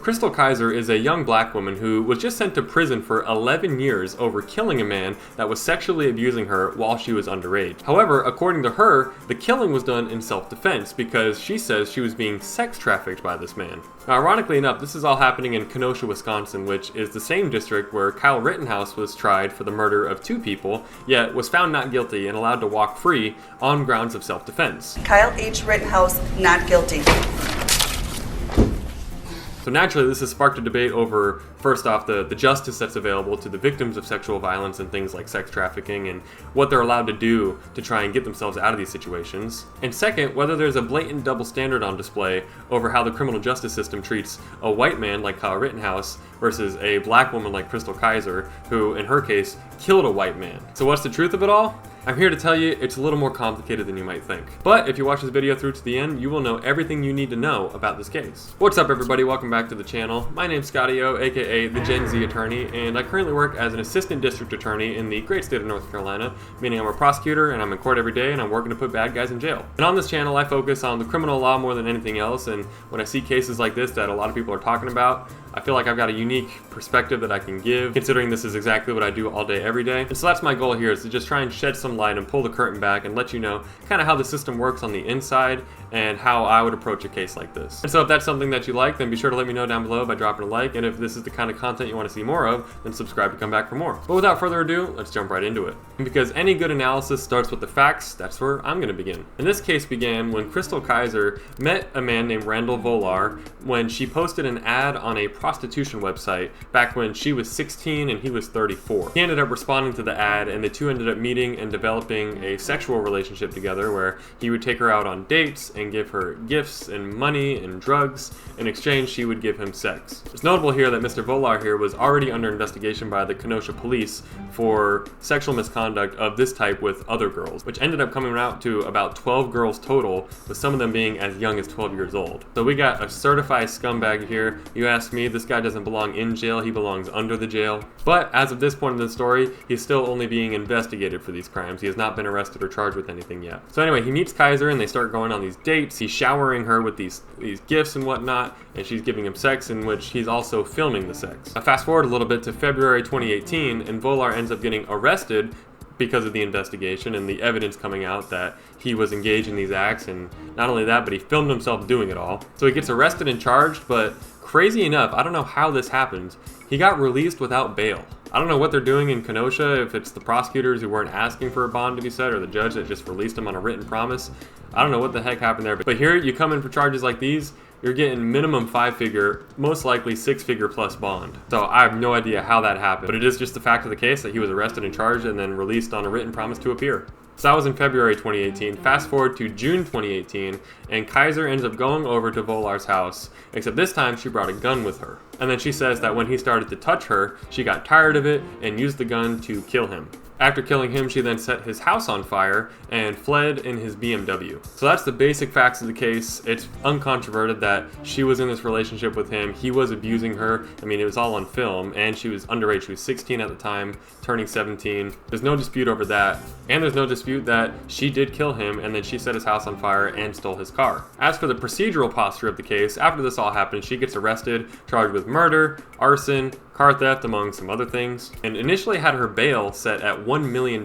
Chrystul Kizer is a young black woman who was just sent to prison for 11 years over killing a man that was sexually abusing her while she was underage. However, according to her, the killing was done in self-defense because she says she was being sex trafficked by this man. Now, ironically enough, this is all happening in Kenosha, Wisconsin, which is the same district where Kyle Rittenhouse was tried for the murder of 2 people, yet was found not guilty and allowed to walk free on grounds of self-defense. Kyle H. Rittenhouse, not guilty. So naturally, this has sparked a debate over, first off, the justice that's available to the victims of sexual violence and things like sex trafficking and what they're allowed to do to try and get themselves out of these situations. And second, whether there's a blatant double standard on display over how the criminal justice system treats a white man like Kyle Rittenhouse versus a black woman like Chrystul Kizer, who, in her case, killed a white man. So what's the truth of it all? I'm here to tell you it's a little more complicated than you might think. But if you watch this video through to the end, you will know everything you need to know about this case. What's up, everybody? Welcome back to the channel. My name's Scotty O, aka the Gen Z attorney, and I currently work as an assistant district attorney in the great state of North Carolina, meaning I'm a prosecutor and I'm in court every day and I'm working to put bad guys in jail. And on this channel, I focus on the criminal law more than anything else, and when I see cases like this that a lot of people are talking about, I feel like I've got a unique perspective that I can give, considering this is exactly what I do all day, every day. And so that's my goal here, is to just try and shed some light and pull the curtain back and let you know kind of how the system works on the inside and how I would approach a case like this. And so if that's something that you like, then be sure to let me know down below by dropping a like. And if this is the kind of content you want to see more of, then subscribe to come back for more. But without further ado, let's jump right into it. And because any good analysis starts with the facts, that's where I'm going to begin. And this case began when Chrystul Kizer met a man named Randall Volar when she posted an ad on a prostitution website back when she was 16 and he was 34. He ended up responding to the ad, and the two ended up meeting and developing a sexual relationship together where he would take her out on dates and give her gifts and money and drugs. In exchange, she would give him sex. It's notable here that Mr. Volar here was already under investigation by the Kenosha police for sexual misconduct of this type with other girls, which ended up coming out to about 12 girls total, with some of them being as young as 12 years old. So we got a certified scumbag here. You ask me, this guy doesn't belong in jail, he belongs under the jail. But as of this point in the story, he's still only being investigated for these crimes. He has not been arrested or charged with anything yet. So anyway, he meets Kizer and they start going on these dates. He's showering her with these gifts and whatnot, and she's giving him sex, in which he's also filming the sex. Now fast forward a little bit to February 2018, and Volar ends up getting arrested because of the investigation and the evidence coming out that he was engaged in these acts, and not only that, but he filmed himself doing it all. So he gets arrested and charged, but crazy enough, I don't know how this happened, he got released without bail. I don't know what they're doing in Kenosha, if it's the prosecutors who weren't asking for a bond to be set or the judge that just released him on a written promise. I don't know what the heck happened there, but here you come in for charges like these, you're getting minimum 5-figure, most likely 6-figure plus bond. So I have no idea how that happened, but it is just the fact of the case that he was arrested and charged and then released on a written promise to appear. So that was in February 2018. Fast forward to June 2018, and Kizer ends up going over to Volar's house, except this time she brought a gun with her. And then she says that when he started to touch her, she got tired of it and used the gun to kill him. After killing him, she then set his house on fire and fled in his BMW. So that's the basic facts of the case. It's uncontroverted that she was in this relationship with him. He was abusing her. I mean, it was all on film, and she was underage. She was 16 at the time, turning 17. There's no dispute over that. And there's no dispute that she did kill him, and then she set his house on fire and stole his car. As for the procedural posture of the case, after this all happened, she gets arrested, charged with murder, arson, car theft, among some other things, and initially had her bail set at $1 million,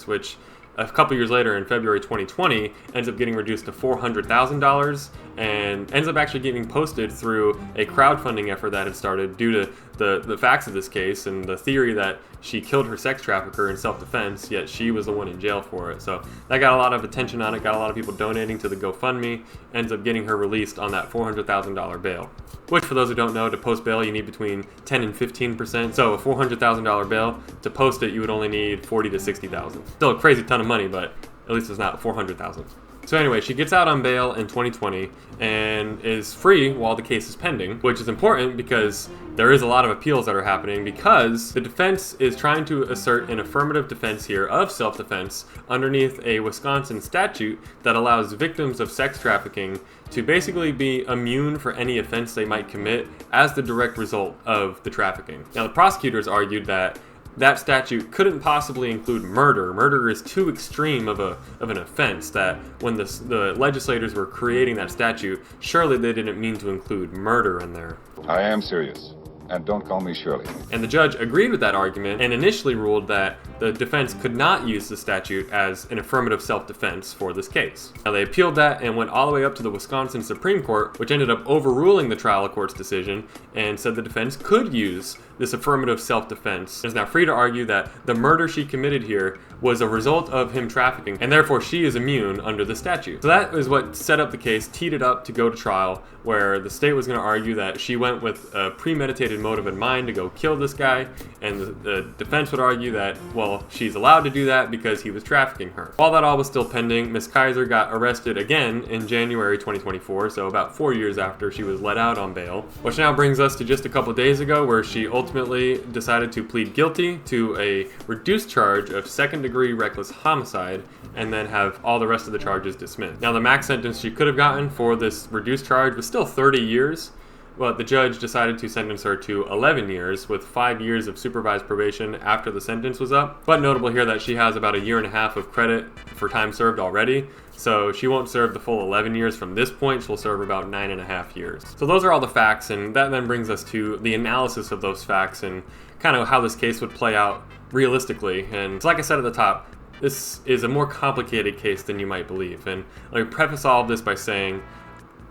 which a couple years later in February 2020 ends up getting reduced to $400,000 and ends up actually getting posted through a crowdfunding effort that had started due to the facts of this case and the theory that she killed her sex trafficker in self-defense, yet she was the one in jail for it. So that got a lot of attention on it, got a lot of people donating to the GoFundMe, ends up getting her released on that $400,000 bail. Which, for those who don't know, to post bail you need between 10 and 15%. So a $400,000 bail, to post it you would only need $40,000 to $60,000. Still a crazy ton of money, but at least it's not $400,000. So anyway, she gets out on bail in 2020 and is free while the case is pending, which is important because there is a lot of appeals that are happening because the defense is trying to assert an affirmative defense here of self-defense underneath a Wisconsin statute that allows victims of sex trafficking to basically be immune for any offense they might commit as the direct result of the trafficking. Now, the prosecutors argued that that statute couldn't possibly include murder. Murder is too extreme of an offense that when the legislators were creating that statute, surely they didn't mean to include murder in there. I am serious. And don't call me Shirley. And the judge agreed with that argument and initially ruled that the defense could not use the statute as an affirmative self-defense for this case. Now they appealed that and went all the way up to the Wisconsin Supreme Court, which ended up overruling the trial court's decision and said the defense could use this affirmative self-defense. Is now free to argue that the murder she committed here was a result of him trafficking, and therefore she is immune under the statute. So that is what set up the case, teed it up to go to trial, where the state was going to argue that she went with a premeditated motive in mind to go kill this guy, and the defense would argue that, well, she's allowed to do that because he was trafficking her. While that all was still pending, Ms. Kizer got arrested again in January 2024, so about 4 years after she was let out on bail, which now brings us to just a couple days ago, where she ultimately decided to plead guilty to a reduced charge of second-degree reckless homicide and then have all the rest of the charges dismissed. Now, the max sentence she could have gotten for this reduced charge was still 30 years, but the judge decided to sentence her to 11 years with 5 years of supervised probation after the sentence was up. But notable here that she has about a year and a half of credit for time served already, so she won't serve the full 11 years from this point. She'll serve about 9.5 years. So those are all the facts, and that then brings us to the analysis of those facts and kind of how this case would play out realistically. And like I said at the top, this is a more complicated case than you might believe. And let me preface all of this by saying,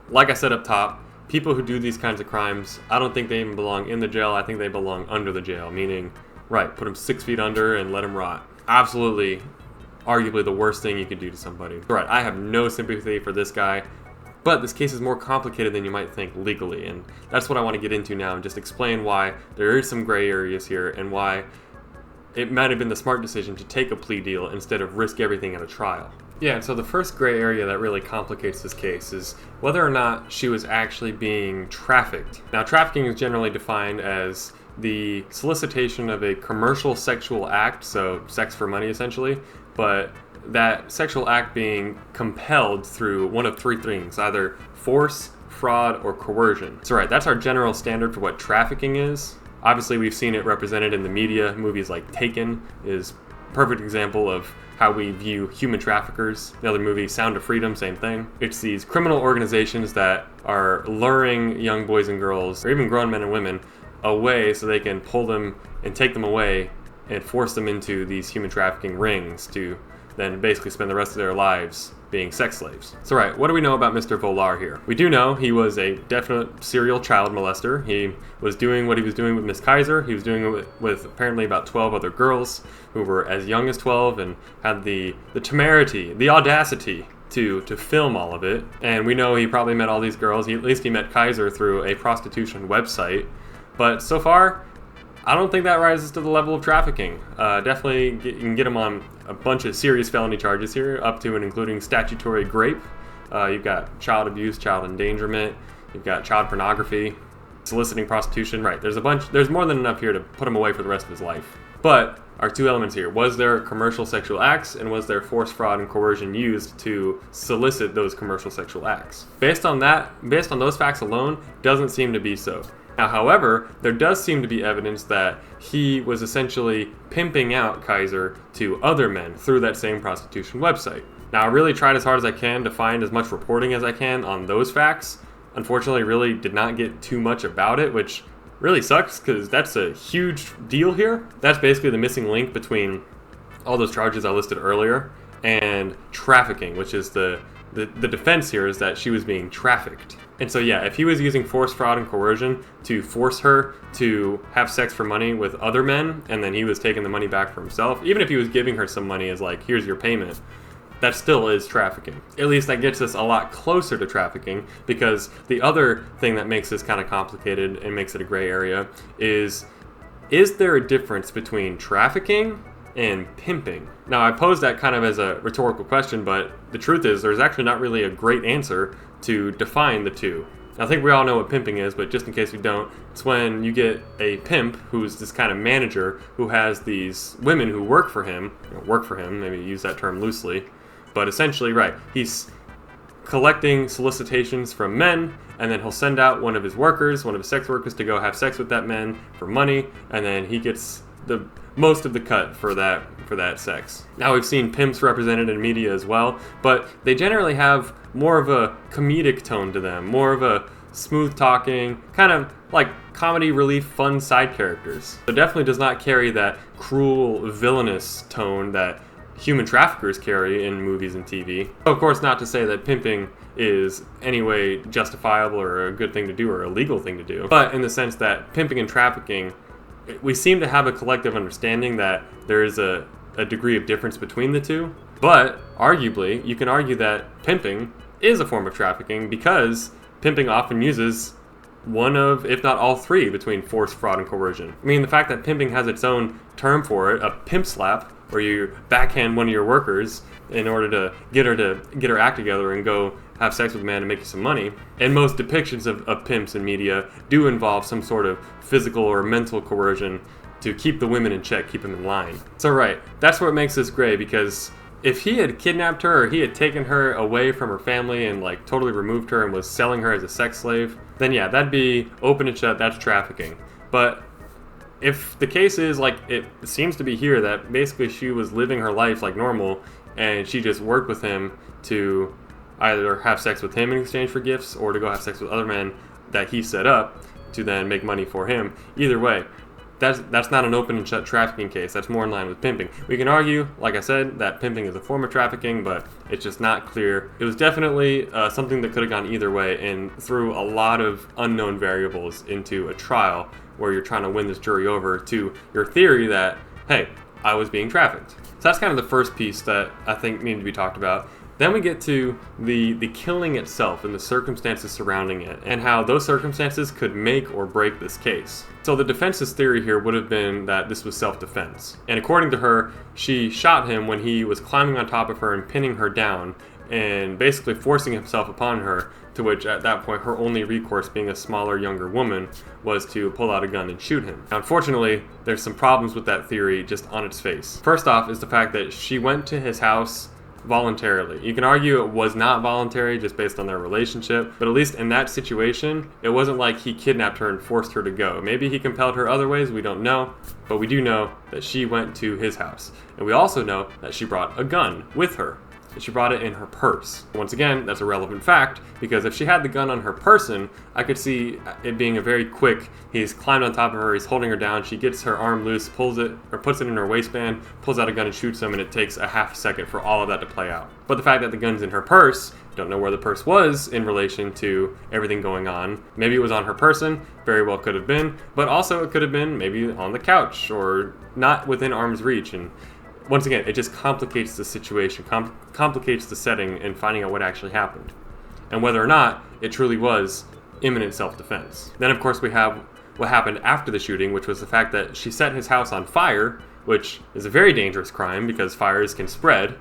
like I said up top, people who do these kinds of crimes, I don't think they even belong in the jail. I think they belong under the jail, meaning, right, put them 6 feet under and let them rot. Absolutely, arguably the worst thing you could do to somebody. Right, I have no sympathy for this guy, but this case is more complicated than you might think legally, and that's what I want to get into now and just explain why there is some gray areas here and why it might have been the smart decision to take a plea deal instead of risk everything at a trial. Yeah, and so the first gray area that really complicates this case is whether or not she was actually being trafficked. Now, trafficking is generally defined as the solicitation of a commercial sexual act, so sex for money essentially, but that sexual act being compelled through one of three things, either force, fraud, or coercion. So right, that's our general standard for what trafficking is. Obviously, we've seen it represented in the media. Movies like Taken is a perfect example of how we view human traffickers. The other movie, Sound of Freedom, same thing. It's these criminal organizations that are luring young boys and girls, or even grown men and women, away so they can pull them and take them away and force them into these human trafficking rings to then basically spend the rest of their lives being sex slaves. So right, what do we know about Mr. Volar here? We do know he was a definite serial child molester. He was doing what he was doing with Ms. Kizer. He was doing it with apparently about 12 other girls who were as young as 12 and had the temerity, the audacity to film all of it. And we know he probably met all these girls. At least he met Kizer through a prostitution website. But so far, I don't think that rises to the level of trafficking. Definitely you can get him on a bunch of serious felony charges here, up to and including statutory grape. You've got child abuse, child endangerment. You've got child pornography, soliciting prostitution. Right, there's more than enough here to put him away for the rest of his life. But our two elements here: was there commercial sexual acts, and was there force, fraud, and coercion used to solicit those commercial sexual acts? Based on those facts alone, doesn't seem to be so. Now, however, there does seem to be evidence that he was essentially pimping out Kizer to other men through that same prostitution website. Now, I really tried as hard as I can to find as much reporting as I can on those facts. Unfortunately, really did not get too much about it, which really sucks because that's a huge deal here. That's basically the missing link between all those charges I listed earlier and trafficking, which is the defense here is that she was being trafficked. And so yeah, if he was using force, fraud, and coercion to force her to have sex for money with other men, and then he was taking the money back for himself, even if he was giving her some money as like, here's your payment, that still is trafficking. At least that gets us a lot closer to trafficking, because the other thing that makes this kind of complicated and makes it a gray area is there a difference between trafficking and pimping? Now, I posed that kind of as a rhetorical question, but the truth is there's actually not really a great answer to define the two. I think we all know what pimping is, but just in case we don't, it's when you get a pimp who's this kind of manager who has these women who work for him, maybe use that term loosely, but essentially, right, he's collecting solicitations from men, and then he'll send out one of his sex workers, to go have sex with that man for money, and then he gets the most of the cut for that sex. Now, we've seen pimps represented in media as well, but they generally have more of a comedic tone to them, more of a smooth talking, kind of like comedy relief fun side characters. So definitely does not carry that cruel, villainous tone that human traffickers carry in movies and TV. Of course, not to say that pimping is any way justifiable or a good thing to do or a legal thing to do, but in the sense that pimping and trafficking, we seem to have a collective understanding that there is a degree of difference between the two. But arguably, you can argue that pimping is a form of trafficking because pimping often uses one of, if not all three, between force, fraud, and coercion. I mean, the fact that pimping has its own term for it, a pimp slap, where you backhand one of your workers in order to get her act together and go have sex with a man to make you some money. And most depictions of pimps in media do involve some sort of physical or mental coercion to keep the women in check, keep them in line. So right, that's what makes this gray, because if he had kidnapped her or he had taken her away from her family and like totally removed her and was selling her as a sex slave, then yeah, that'd be open and shut, that's trafficking. But if the case is like it seems to be here, that basically she was living her life like normal and she just worked with him to either have sex with him in exchange for gifts or to go have sex with other men that he set up to then make money for him. Either way, that's not an open and shut trafficking case. That's more in line with pimping. We can argue, like I said, that pimping is a form of trafficking, but it's just not clear. It was definitely something that could have gone either way and threw a lot of unknown variables into a trial where you're trying to win this jury over to your theory that, hey, I was being trafficked. So that's kind of the first piece that I think needed to be talked about. Then we get to the killing itself and the circumstances surrounding it and how those circumstances could make or break this case. So the defense's theory here would have been that this was self-defense. And according to her, she shot him when he was climbing on top of her and pinning her down and basically forcing himself upon her, to which at that point her only recourse, being a smaller, younger woman, was to pull out a gun and shoot him. Now, unfortunately, there's some problems with that theory just on its face. First off is the fact that she went to his house voluntarily. You can argue it was not voluntary just based on their relationship, but at least in that situation, it wasn't like he kidnapped her and forced her to go. Maybe he compelled her other ways, we don't know, but we do know that she went to his house. And we also know that she brought a gun with her. She brought it in her purse. Once again, that's a relevant fact, because if she had the gun on her person, I could see it being a very quick, he's climbed on top of her, he's holding her down, she gets her arm loose, pulls it, or puts it in her waistband, pulls out a gun and shoots him, and it takes a half second for all of that to play out. But the fact that the gun's in her purse, don't know where the purse was in relation to everything going on. Maybe it was on her person, very well could have been, but also it could have been maybe on the couch, or not within arm's reach, and once again, it just complicates the situation, complicates the setting and finding out what actually happened, and whether or not it truly was imminent self-defense. Then, of course, we have what happened after the shooting, which was the fact that she set his house on fire, which is a very dangerous crime because fires can spread,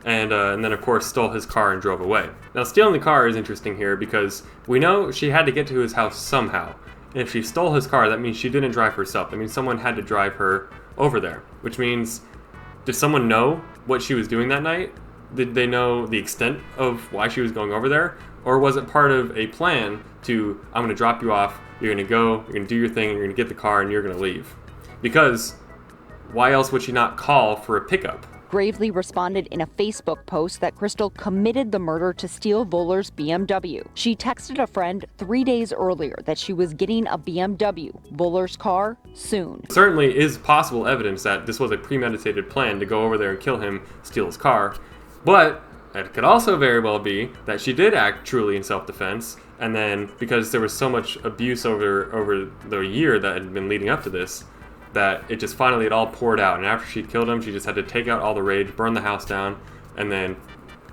and then, of course, stole his car and drove away. Now, stealing the car is interesting here because we know she had to get to his house somehow. And if she stole his car, that means she didn't drive herself. That means someone had to drive her over there, which means, did someone know what she was doing that night? Did they know the extent of why she was going over there? Or was it part of a plan to, I'm going to drop you off, you're going to go, you're going to do your thing, you're going to get the car, and you're going to leave? Because why else would she not call for a pickup? Gravely responded in a Facebook post that Chrystul committed the murder to steal Voeller's BMW. She texted a friend 3 days earlier that she was getting a BMW, Voeller's car, soon. Certainly is possible evidence that this was a premeditated plan to go over there and kill him, steal his car, but it could also very well be that she did act truly in self-defense, and then because there was so much abuse over the year that had been leading up to this, that it just finally it all poured out, and after she killed him, she just had to take out all the rage, burn the house down, and then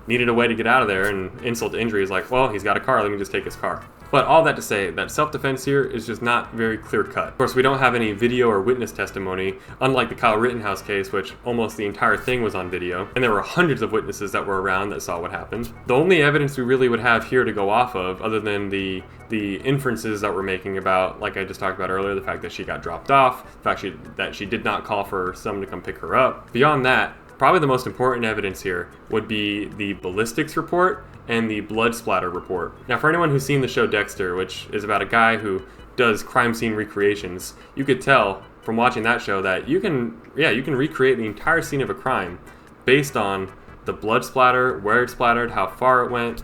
needed a way to get out of there, and insult to injury is like, well, he's got a car, let me just take his car. But all that to say that self-defense here is just not very clear-cut. Of course, we don't have any video or witness testimony, unlike the Kyle Rittenhouse case, which almost the entire thing was on video, and there were hundreds of witnesses that were around that saw what happened. The only evidence we really would have here to go off of, other than the inferences that we're making about, like I just talked about earlier, the fact that she got dropped off, the fact that she did not call for someone to come pick her up. Beyond that, probably the most important evidence here would be the ballistics report and the blood splatter report. Now, for anyone who's seen the show Dexter, which is about a guy who does crime scene recreations, you could tell from watching that show that you can recreate the entire scene of a crime based on the blood splatter, where it splattered, how far it went,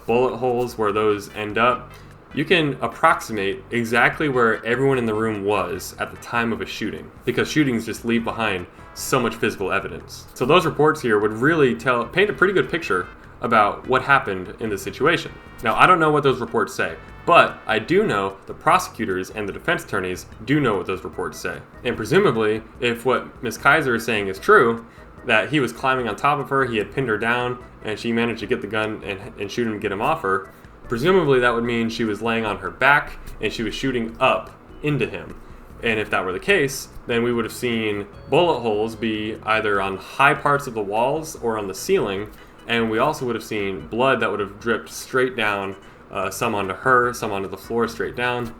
bullet holes, where those end up. You can approximate exactly where everyone in the room was at the time of a shooting, because shootings just leave behind so much physical evidence. So those reports here would really paint a pretty good picture about what happened in this situation. Now, I don't know what those reports say, but I do know the prosecutors and the defense attorneys do know what those reports say. And presumably, if what Ms. Kizer is saying is true, that he was climbing on top of her, he had pinned her down, and she managed to get the gun and shoot him and get him off her, presumably that would mean she was laying on her back and she was shooting up into him. And if that were the case, then we would have seen bullet holes be either on high parts of the walls or on the ceiling, and we also would have seen blood that would have dripped straight down, some onto her, some onto the floor, straight down.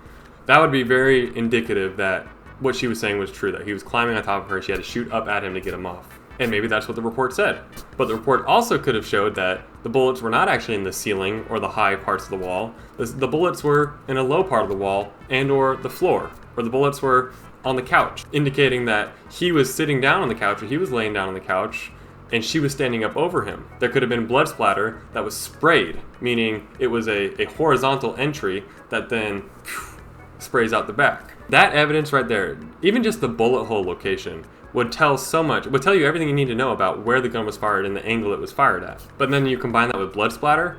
That would be very indicative that what she was saying was true, that he was climbing on top of her, she had to shoot up at him to get him off. And maybe that's what the report said. But the report also could have showed that the bullets were not actually in the ceiling or the high parts of the wall. The bullets were in a low part of the wall and or the floor, or the bullets were on the couch, indicating that he was sitting down on the couch, or he was laying down on the couch, and she was standing up over him. There could have been blood splatter that was sprayed, meaning it was a horizontal entry that then sprays out the back. That evidence right there, even just the bullet hole location, would tell you everything you need to know about where the gun was fired and the angle it was fired at. But then you combine that with blood splatter,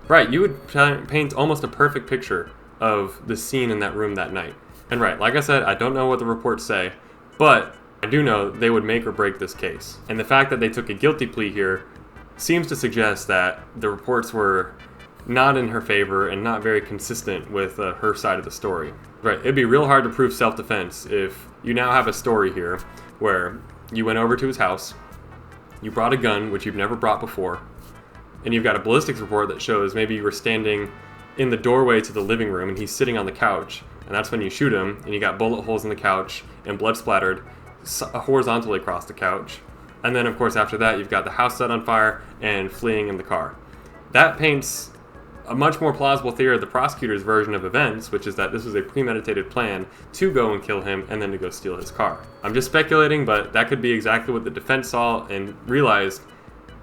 right, you would paint almost a perfect picture of the scene in that room that night. And right, like I said, I don't know what the reports say, but I do know they would make or break this case. And the fact that they took a guilty plea here seems to suggest that the reports were not in her favor and not very consistent with her side of the story. Right, it'd be real hard to prove self-defense if you now have a story here where you went over to his house, you brought a gun, which you've never brought before, and you've got a ballistics report that shows maybe you were standing in the doorway to the living room and he's sitting on the couch, and that's when you shoot him, and you got bullet holes in the couch and blood splattered horizontally across the couch. And then, of course, after that, you've got the house set on fire and fleeing in the car. That paints a much more plausible theory of the prosecutor's version of events, which is that this was a premeditated plan to go and kill him and then to go steal his car. I'm just speculating, but that could be exactly what the defense saw and realized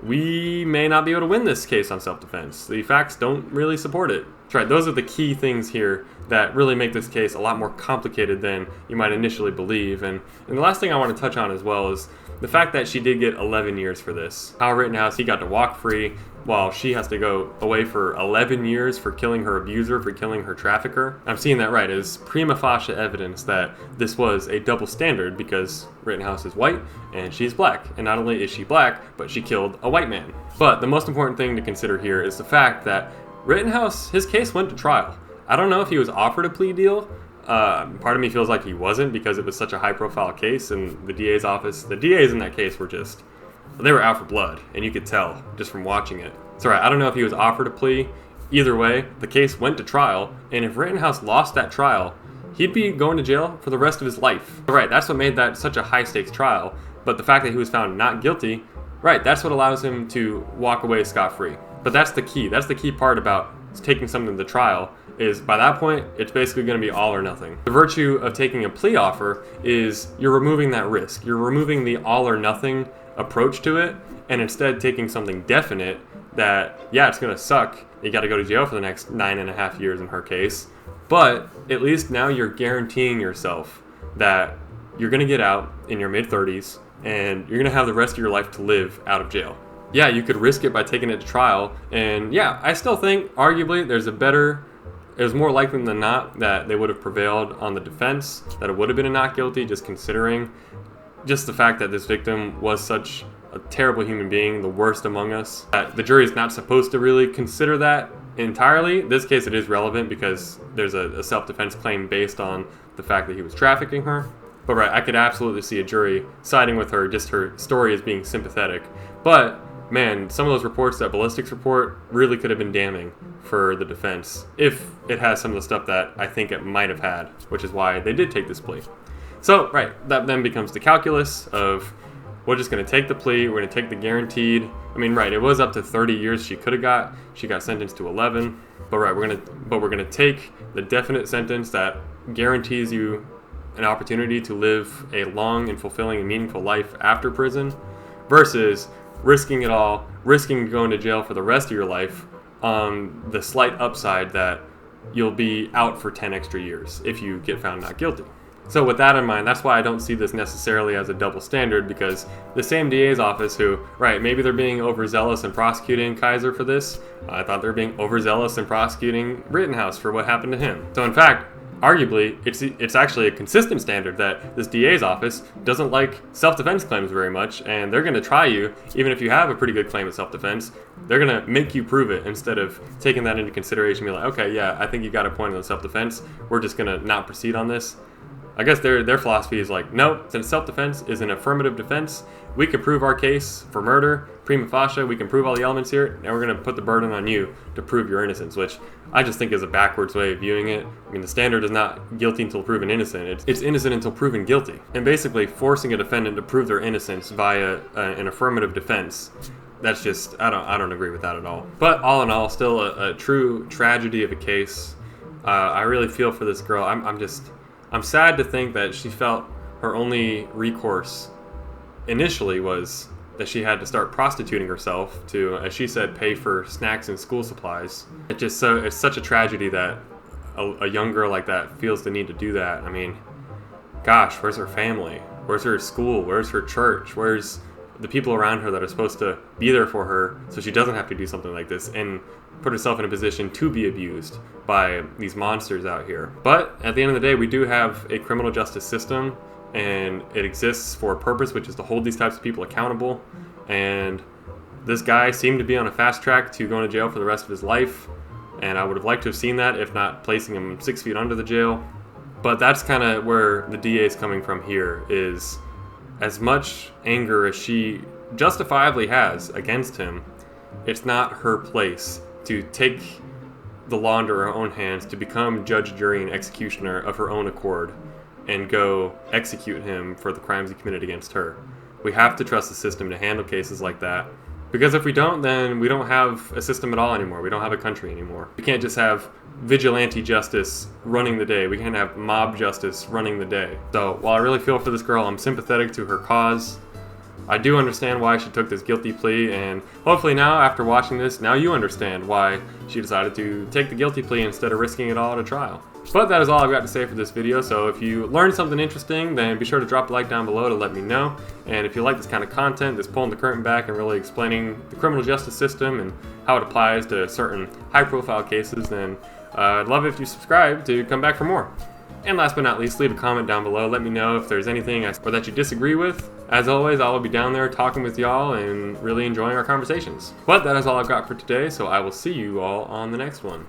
we may not be able to win this case on self-defense. The facts don't really support it. That's right, those are the key things here that really make this case a lot more complicated than you might initially believe. And the last thing I want to touch on as well is the fact that she did get 11 years for this. Kyle Rittenhouse, he got to walk free, while she has to go away for 11 years for killing her abuser, for killing her trafficker. I'm seeing that right as prima facie evidence that this was a double standard because Rittenhouse is white and she's black. And not only is she black, but she killed a white man. But the most important thing to consider here is the fact that Rittenhouse, his case went to trial. I don't know if he was offered a plea deal. Part of me feels like he wasn't because it was such a high-profile case, and the DA's office, the DAs in that case were just, they were out for blood, and you could tell just from watching it. So right, I don't know if he was offered a plea. Either way, the case went to trial, and if Rittenhouse lost that trial, he'd be going to jail for the rest of his life. Right, that's what made that such a high-stakes trial, but the fact that he was found not guilty, right, that's what allows him to walk away scot-free. But that's the key part about taking something to trial, is by that point, it's basically going to be all or nothing. The virtue of taking a plea offer is you're removing that risk. You're removing the all or nothing approach to it, and instead taking something definite that, yeah, it's going to suck. You got to go to jail for the next 9.5 years in her case, but at least now you're guaranteeing yourself that you're going to get out in your mid-30s and you're going to have the rest of your life to live out of jail. Yeah, you could risk it by taking it to trial, and yeah, I still think arguably it was more likely than not that they would have prevailed on the defense, that it would have been a not guilty, just considering just the fact that this victim was such a terrible human being, the worst among us. The jury is not supposed to really consider that entirely. In this case, it is relevant because there's a self-defense claim based on the fact that he was trafficking her. But right, I could absolutely see a jury siding with her, just her story as being sympathetic. But man, some of those reports, that ballistics report, really could have been damning for the defense if it has some of the stuff that I think it might have had, which is why they did take this plea. So, right, that then becomes the calculus of we're just going to take the plea, we're going to take the guaranteed, I mean, right, it was up to 30 years she could have got, she got sentenced to 11, but right, we're going to take the definite sentence that guarantees you an opportunity to live a long and fulfilling and meaningful life after prison versus risking it all, risking going to jail for the rest of your life on the slight upside that you'll be out for 10 extra years if you get found not guilty. So with that in mind, that's why I don't see this necessarily as a double standard, because the same DA's office who, right, maybe they're being overzealous in prosecuting Kizer for this. I thought they were being overzealous in prosecuting Rittenhouse for what happened to him. So in fact, arguably, it's actually a consistent standard that this DA's office doesn't like self-defense claims very much, and they're going to try you, even if you have a pretty good claim at self-defense, they're going to make you prove it instead of taking that into consideration and be like, okay, yeah, I think you got a point on self-defense, we're just going to not proceed on this. I guess their philosophy is like, no, since self-defense is an affirmative defense, we can prove our case for murder, prima facie, we can prove all the elements here, and we're going to put the burden on you to prove your innocence, which I just think is a backwards way of viewing it. I mean, the standard is not guilty until proven innocent, it's innocent until proven guilty. And basically forcing a defendant to prove their innocence via an affirmative defense, that's just, I don't agree with that at all. But all in all, still a true tragedy of a case. I really feel for this girl. I'm sad to think that she felt her only recourse initially was that she had to start prostituting herself to, as she said, pay for snacks and school supplies. It's such a tragedy that a young girl like that feels the need to do that. I mean, gosh, where's her family? Where's her school? Where's her church? Where's the people around her that are supposed to be there for her so she doesn't have to do something like this and put herself in a position to be abused by these monsters out here? But at the end of the day, we do have a criminal justice system, and it exists for a purpose, which is to hold these types of people accountable. And this guy seemed to be on a fast track to going to jail for the rest of his life, and I would have liked to have seen that, if not placing him 6 feet under the jail. But that's kind of where the DA is coming from here, is as much anger as she justifiably has against him, it's not her place to take the law into her own hands, to become judge, jury, and executioner of her own accord and go execute him for the crimes he committed against her. We have to trust the system to handle cases like that, because if we don't, then we don't have a system at all anymore. We don't have a country anymore. We can't just have vigilante justice running the day. We can't have mob justice running the day. So while I really feel for this girl, I'm sympathetic to her cause. I do understand why she took this guilty plea, and hopefully now, after watching this, now you understand why she decided to take the guilty plea instead of risking it all at a trial. But that is all I've got to say for this video, so if you learned something interesting, then be sure to drop a like down below to let me know. And if you like this kind of content, this pulling the curtain back and really explaining the criminal justice system and how it applies to certain high-profile cases, then I'd love it if you subscribe to come back for more. And last but not least, leave a comment down below. Let me know if there's anything or that you disagree with. As always, I will be down there talking with y'all and really enjoying our conversations. But that is all I've got for today, so I will see you all on the next one.